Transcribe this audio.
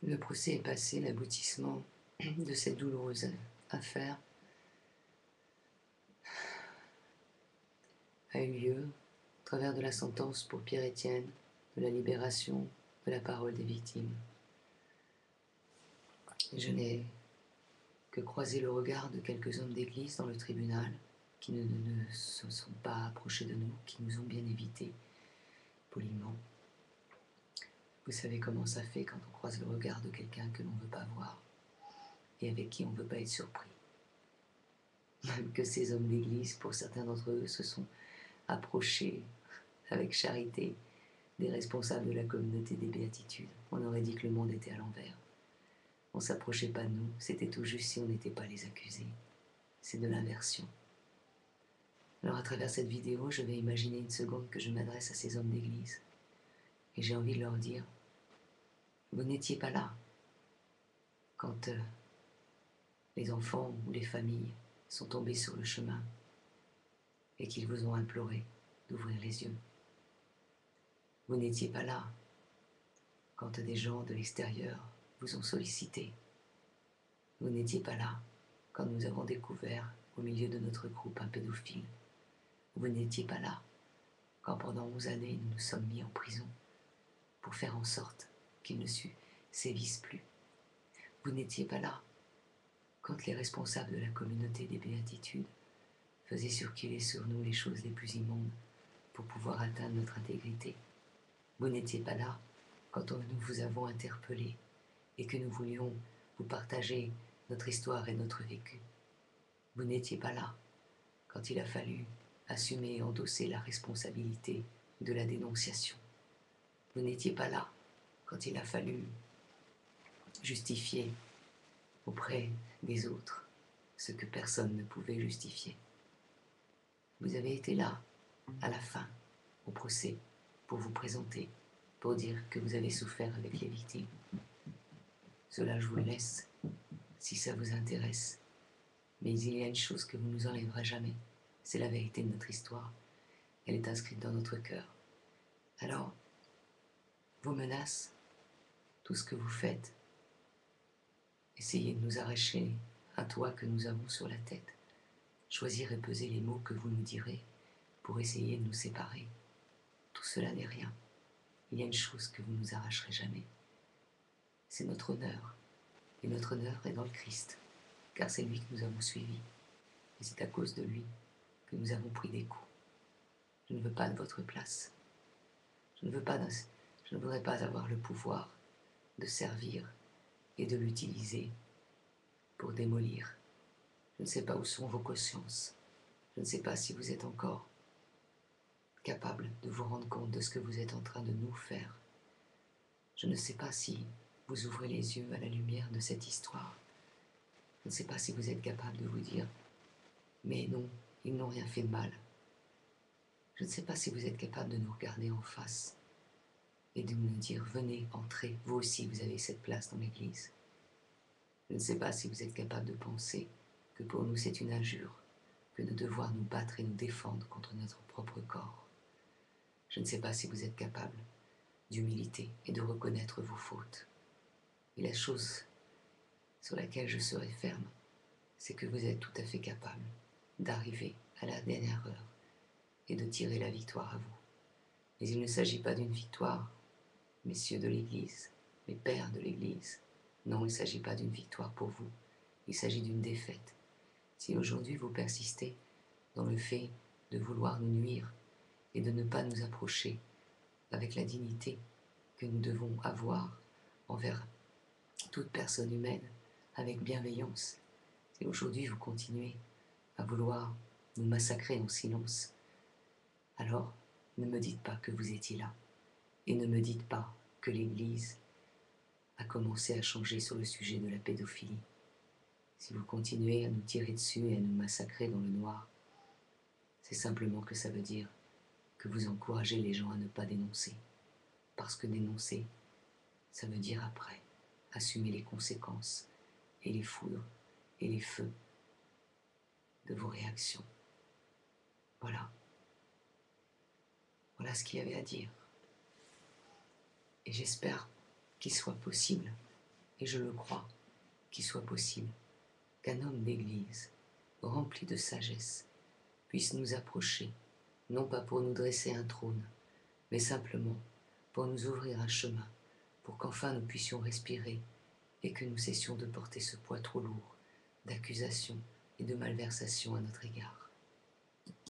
Le procès est passé, l'aboutissement de cette douloureuse affaire a eu lieu au travers de la sentence pour Pierre-Étienne, de la libération de la parole des victimes. Je n'ai que croisé le regard de quelques hommes d'église dans le tribunal qui ne se sont pas approchés de nous, qui nous ont bien évités poliment. Vous savez comment ça fait quand on croise le regard de quelqu'un que l'on ne veut pas voir et avec qui on ne veut pas être surpris. Même que ces hommes d'église, pour certains d'entre eux, se sont approchés avec charité des responsables de la communauté des béatitudes. On aurait dit que le monde était à l'envers. On ne s'approchait pas de nous, c'était tout juste si on n'était pas les accusés. C'est de l'inversion. Alors à travers cette vidéo, je vais imaginer une seconde que je m'adresse à ces hommes d'église. Et j'ai envie de leur dire, vous n'étiez pas là quand les enfants ou les familles sont tombés sur le chemin et qu'ils vous ont imploré d'ouvrir les yeux. Vous n'étiez pas là quand des gens de l'extérieur vous ont sollicité. Vous n'étiez pas là quand nous avons découvert au milieu de notre groupe un pédophile. Vous n'étiez pas là quand pendant 11 années nous nous sommes mis en prison pour faire en sorte qu'il ne sévisse plus. Vous n'étiez pas là quand les responsables de la communauté des béatitudes faisaient circuler sur nous les choses les plus immondes pour pouvoir atteindre notre intégrité. Vous n'étiez pas là quand nous vous avons interpellé et que nous voulions vous partager notre histoire et notre vécu. Vous n'étiez pas là quand il a fallu assumer et endosser la responsabilité de la dénonciation. Vous n'étiez pas là quand il a fallu justifier auprès des autres ce que personne ne pouvait justifier. Vous avez été là, à la fin, au procès, pour vous présenter, pour dire que vous avez souffert avec les victimes. Cela, je vous le laisse, si ça vous intéresse. Mais il y a une chose que vous ne nous enlèverez jamais, c'est la vérité de notre histoire. Elle est inscrite dans notre cœur. Alors, vos menaces, tout ce que vous faites, essayez de nous arracher un toit que nous avons sur la tête. Choisir et peser les mots que vous nous direz pour essayer de nous séparer. Tout cela n'est rien. Il y a une chose que vous ne nous arracherez jamais. C'est notre honneur. Et notre honneur est dans le Christ, car c'est lui que nous avons suivi. Et c'est à cause de lui que nous avons pris des coups. Je ne veux pas de votre place. Je ne voudrais pas avoir le pouvoir de servir et de l'utiliser pour démolir. Je ne sais pas où sont vos consciences. Je ne sais pas si vous êtes encore capable de vous rendre compte de ce que vous êtes en train de nous faire. Je ne sais pas si vous ouvrez les yeux à la lumière de cette histoire. Je ne sais pas si vous êtes capable de vous dire « Mais non, ils n'ont rien fait de mal ». Je ne sais pas si vous êtes capable de nous regarder en face et de nous dire « Venez, entrez, vous aussi vous avez cette place dans l'Église ». Je ne sais pas si vous êtes capable de penser que pour nous c'est une injure que de devoir nous battre et nous défendre contre notre propre corps. Je ne sais pas si vous êtes capable d'humilité et de reconnaître vos fautes. Et la chose sur laquelle je serai ferme, c'est que vous êtes tout à fait capable d'arriver à la dernière heure et de tirer la victoire à vous. Mais il ne s'agit pas d'une victoire, messieurs de l'Église, les pères de l'Église. Non, il ne s'agit pas d'une victoire pour vous, il s'agit d'une défaite. Si aujourd'hui vous persistez dans le fait de vouloir nous nuire et de ne pas nous approcher avec la dignité que nous devons avoir envers toute personne humaine, avec bienveillance, si aujourd'hui vous continuez à vouloir nous massacrer en silence, alors ne me dites pas que vous étiez là, et ne me dites pas que l'Église a commencé à changer sur le sujet de la pédophilie. Si vous continuez à nous tirer dessus et à nous massacrer dans le noir, c'est simplement que ça veut dire que vous encouragez les gens à ne pas dénoncer. Parce que dénoncer, ça veut dire après assumer les conséquences et les foudres et les feux de vos réactions. Voilà. Voilà ce qu'il y avait à dire. Et j'espère qu'il soit possible et je le crois, qu'il soit possible qu'un homme d'Église, rempli de sagesse, puisse nous approcher, non pas pour nous dresser un trône, mais simplement pour nous ouvrir un chemin, pour qu'enfin nous puissions respirer et que nous cessions de porter ce poids trop lourd d'accusations et de malversations à notre égard.